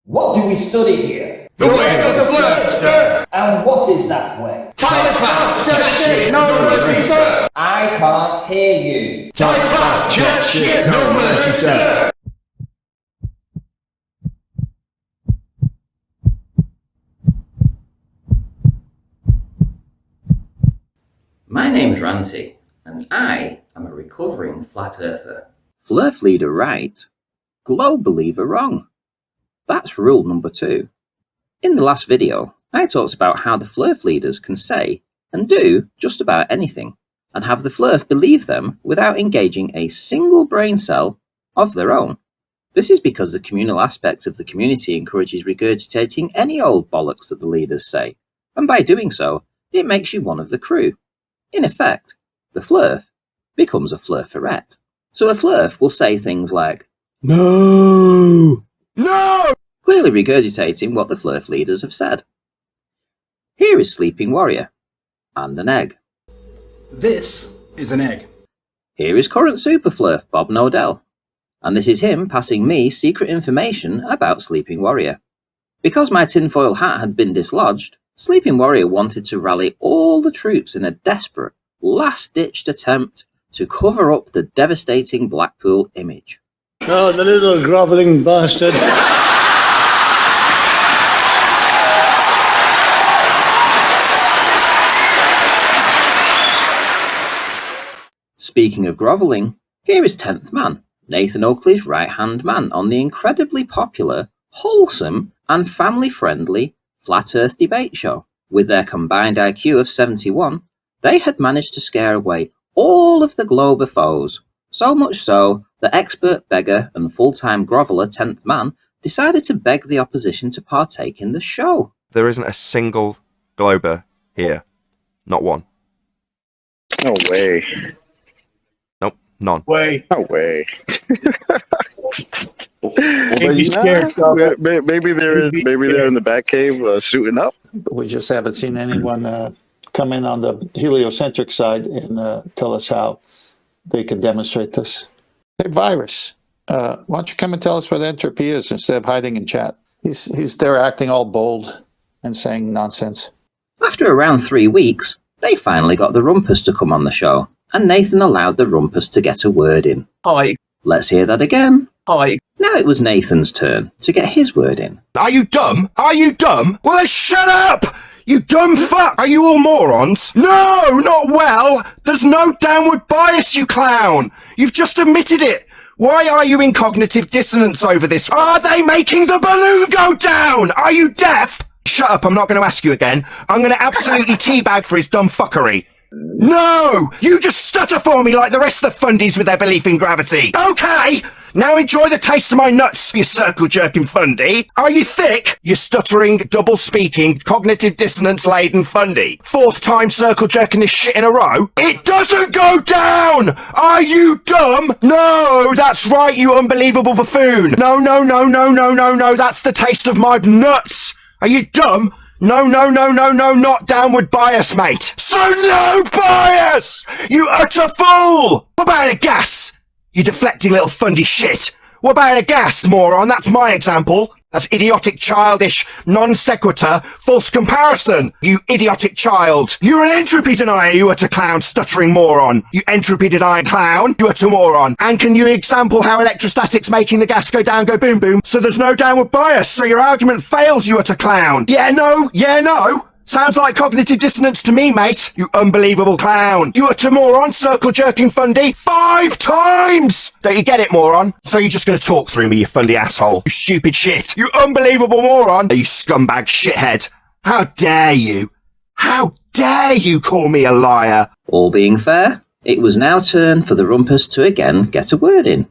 What do we study here? The way of the flirt, sir! And what is that way? Type fast, chat shit, no mercy, sir! I can't hear you. Type fast, chat shit, no mercy, sir! My name's Ranty, and I am a recovering flat earther. Flerf leader right, globe believer wrong. That's rule number 2. In the last video, I talked about how the Flerf leaders can say and do just about anything, and have the Flerf believe them without engaging a single brain cell of their own. This is because the communal aspect of the community encourages regurgitating any old bollocks that the leaders say, and by doing so, it makes you one of the crew. In effect, the Flerf becomes a Flerferette. So a Flerf will say things like, "No! No!" clearly regurgitating what the Flerf leaders have said. Here is Sleeping Warrior, and an egg. This is an egg. Here is current Super Flerf Bob Nodell, and this is him passing me secret information about Sleeping Warrior. Because my tinfoil hat had been dislodged, Sleeping Warrior wanted to rally all the troops in a desperate, last-ditched attempt to cover up the devastating Blackpool image. Oh, the little grovelling bastard. Speaking of grovelling, here is 10th Man, Nathan Oakley's right-hand man on the incredibly popular, wholesome and family-friendly Flat Earth debate show. With their combined IQ of 71, they had managed to scare away all of the Glober foes, so much so that expert beggar and full-time groveller 10th Man decided to beg the opposition to partake in the show. There isn't a single Glober here. Not one. No way. Nope, none. Way. No way. Maybe scared. Maybe they're in the back cave suiting up. We just haven't seen anyone come in on the heliocentric side and tell us how they can demonstrate this. Hey, Virus, why don't you come and tell us what entropy is instead of hiding in chat? He's there acting all bold and saying nonsense. After around 3 weeks, they finally got the Rumpus to come on the show, and Nathan allowed the Rumpus to get a word in. Hi. Let's hear that again. Hi. Now it was Nathan's turn to get his word in. Are you dumb? Are you dumb? Well, then shut up! You dumb fuck! Are you all morons? No, not well! There's no downward bias, you clown! You've just admitted it! Why are you in cognitive dissonance over this? Are they making the balloon go down? Are you deaf? Shut up, I'm not going to ask you again. I'm going to absolutely teabag for his dumb fuckery. No! You just stutter for me like the rest of the fundies with their belief in gravity. Okay! Now enjoy the taste of my nuts, you circle-jerking fundy. Are you thick? You stuttering, double-speaking, cognitive dissonance-laden fundy. 4th time circle-jerking this shit in a row? It doesn't go down! Are you dumb? No, that's right, you unbelievable buffoon. No, that's the taste of my nuts. Are you dumb? No, not downward bias, mate. So no bias! You utter fool! What about a gas? You deflecting little fundy shit. What about a gas, moron? That's my example. That's idiotic, childish, non sequitur, false comparison. You idiotic child. You're an entropy denier, you utter clown, stuttering moron. You entropy denying clown, you utter moron. And can you example how electrostatics making the gas go down, go boom boom, so there's no downward bias, so your argument fails, you utter clown. Yeah, no. Sounds like cognitive dissonance to me, mate. You unbelievable clown. You utter moron, circle-jerking fundy. 5 times! Don't you get it, moron? So you're just gonna talk through me, you fundy asshole. You stupid shit. You unbelievable moron. You scumbag shithead. How dare you? How dare you call me a liar? All being fair, it was now turn for the Rumpus to again get a word in.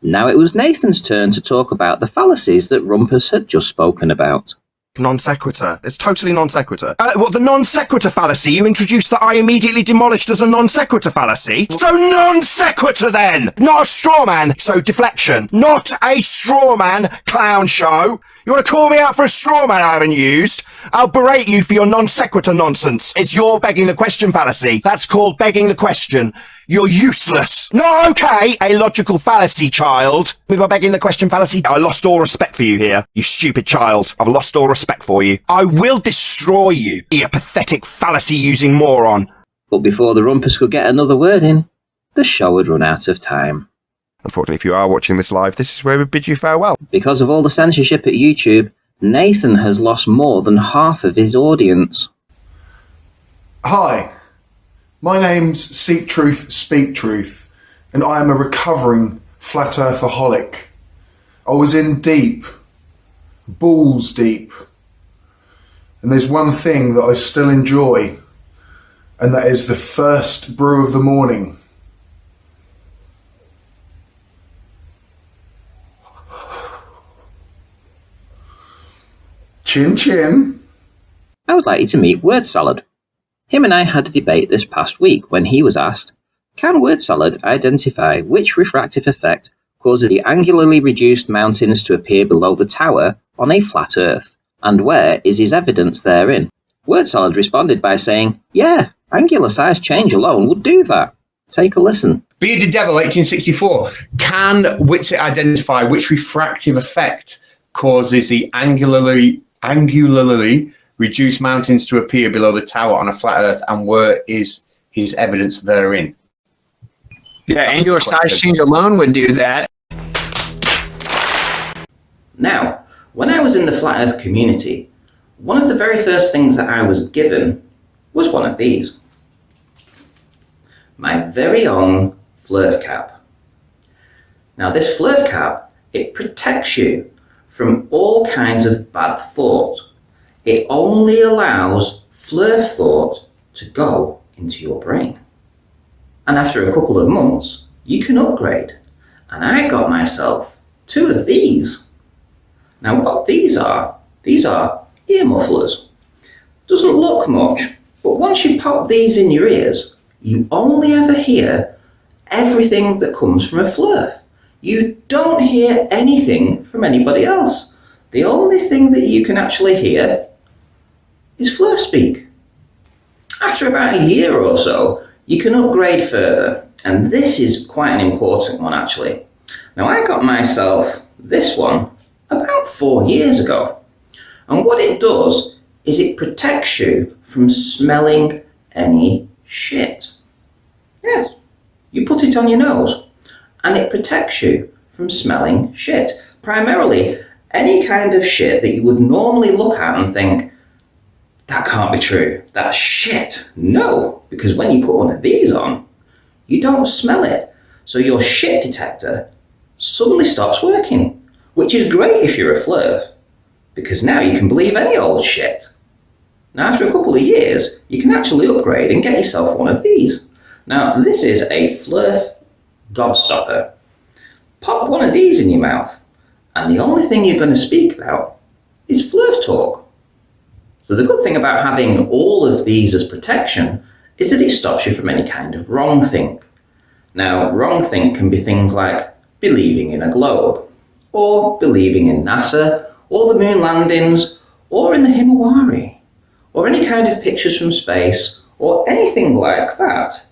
Now it was Nathan's turn to talk about the fallacies that Rumpus had just spoken about. Non sequitur. It's totally non sequitur. The non sequitur fallacy you introduced that I immediately demolished as a non sequitur fallacy. So non sequitur then! Not a straw man, so deflection. Not a straw man clown show. You want to call me out for a straw man I haven't used? I'll berate you for your non sequitur nonsense. It's your begging the question fallacy. That's called begging the question. You're useless. Not okay, a logical fallacy, child. With my begging the question fallacy, I lost all respect for you here, you stupid child. I've lost all respect for you. I will destroy you, you pathetic fallacy-using moron. But before the rumpus could get another word in, the show had run out of time. Unfortunately, if you are watching this live, this is where we bid you farewell. Because of all the censorship at YouTube, Nathan has lost more than half of his audience. Hi, my name's Seek Truth, Speak Truth, and I am a recovering flat earthaholic. I was in deep, balls deep, and there's one thing that I still enjoy, and that is the first brew of the morning. Chin chin. I would like you to meet Word Salad. Him and I had a debate this past week when he was asked, can Word Salad identify which refractive effect causes the angularly reduced mountains to appear below the tower on a flat Earth, and where is his evidence therein? Word Salad responded by saying, yeah, angular size change alone would do that. Take a listen. Bearded Devil, 1864. Can Whitsitt identify which refractive effect causes the angularly reduced mountains to appear below the tower on a flat Earth, and where is his evidence therein? Yeah, angular size change alone would do that. Now, when I was in the Flat Earth community, one of the very first things that I was given was one of these. My very own Flerf cap. Now this Flerf cap, it protects you from all kinds of bad thought. It only allows Flerf thought to go into your brain. And after a couple of months, you can upgrade. And I got myself 2 of these. Now what these are ear mufflers. Doesn't look much, but once you pop these in your ears, you only ever hear everything that comes from a Flerf. You don't hear anything from anybody else. The only thing that you can actually hear is Flerf speak. After about a year or so, you can upgrade further, and this is quite an important one actually. Now I got myself this one about 4 years ago, and what it does is it protects you from smelling any shit. Yes, you put it on your nose, and it protects you from smelling shit. Primarily, any kind of shit that you would normally look at and think, that can't be true, that's shit. No, because when you put one of these on, you don't smell it. So your shit detector suddenly stops working, which is great if you're a Flerf, because now you can believe any old shit. Now after a couple of years, you can actually upgrade and get yourself one of these. Now this is a Flerf gobstopper. Pop one of these in your mouth, and the only thing you're going to speak about is Flerf talk. So the good thing about having all of these as protection is that it stops you from any kind of wrong think. Now, wrong think can be things like believing in a globe, or believing in NASA, or the moon landings, or in the Himawari, or any kind of pictures from space, or anything like that.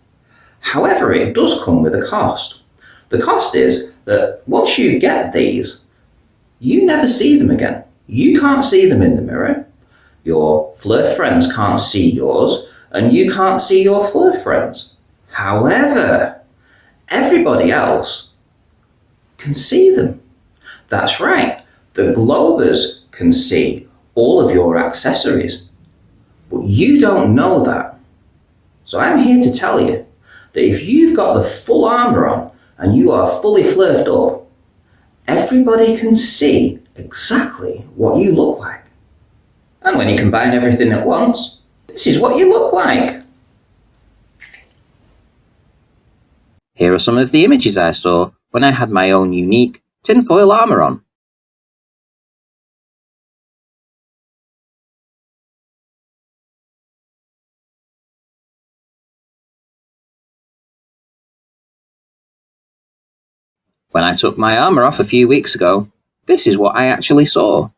However, it does come with a cost. The cost is that once you get these, you never see them again. You can't see them in the mirror. Your Flerf friends can't see yours, and you can't see your Flerf friends. However, everybody else can see them. That's right, the Globers can see all of your accessories, but you don't know that. So I'm here to tell you that if you've got the full armour on and you are fully Flerfed up, everybody can see exactly what you look like. And when you combine everything at once, this is what you look like. Here are some of the images I saw when I had my own unique tinfoil armour on. When I took my armour off a few weeks ago, this is what I actually saw.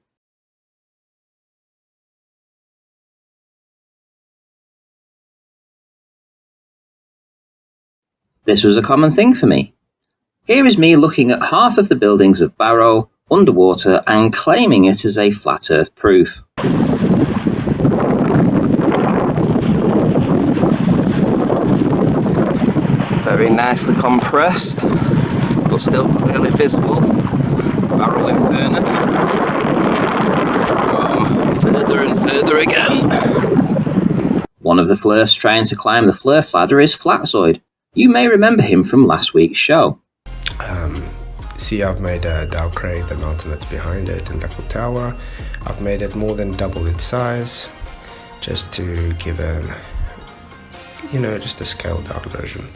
This was a common thing for me. Here is me looking at half of the buildings of Barrow underwater and claiming it as a flat earth proof. Very nicely compressed, but still clearly visible. Barrow Inferno. Further and further again. One of the Flerfs trying to climb the Flerf ladder is Flatzoid. You may remember him from last week's show. See, I've made a Dow Crag, the mountain that's behind it, and Duckle Tower. I've made it more than double its size, just to give just a scaled down version.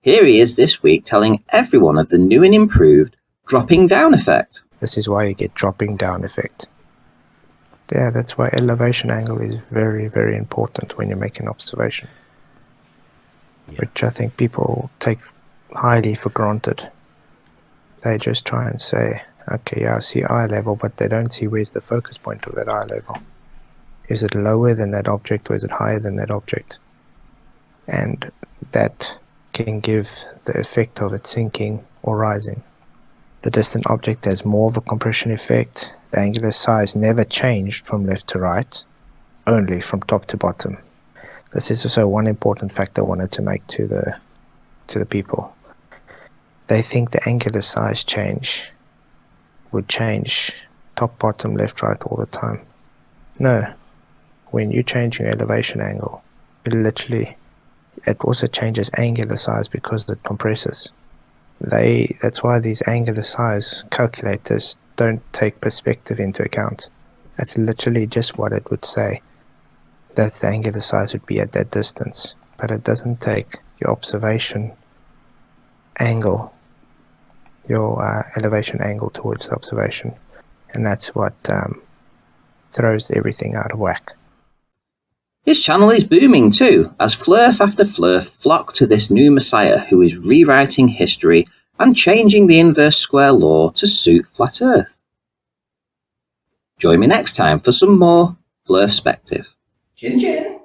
Here he is this week telling everyone of the new and improved dropping down effect. This is why you get dropping down effect. Yeah, that's why elevation angle is very, very important when you're making observation. Which I think people take highly for granted. They just try and say, okay, yeah, I see eye level, but they don't see where's the focus point of that eye level. Is it lower than that object or is it higher than that object? And that can give the effect of it sinking or rising. The distant object has more of a compression effect. The angular size never changed from left to right, only from top to bottom. This is also one important factor I wanted to make to the people. They think the angular size change would change top, bottom, left, right all the time. No. When you change your elevation angle, it also changes angular size because it compresses. That's why these angular size calculators don't take perspective into account. That's literally just what it would say. That's the angular size would be at that distance. But it doesn't take your observation angle, your elevation angle towards the observation. And that's what throws everything out of whack. His channel is booming too, as Flerf after Flerf flock to this new messiah who is rewriting history and changing the inverse square law to suit flat earth. Join me next time for some more Flerfspective. Chin chin.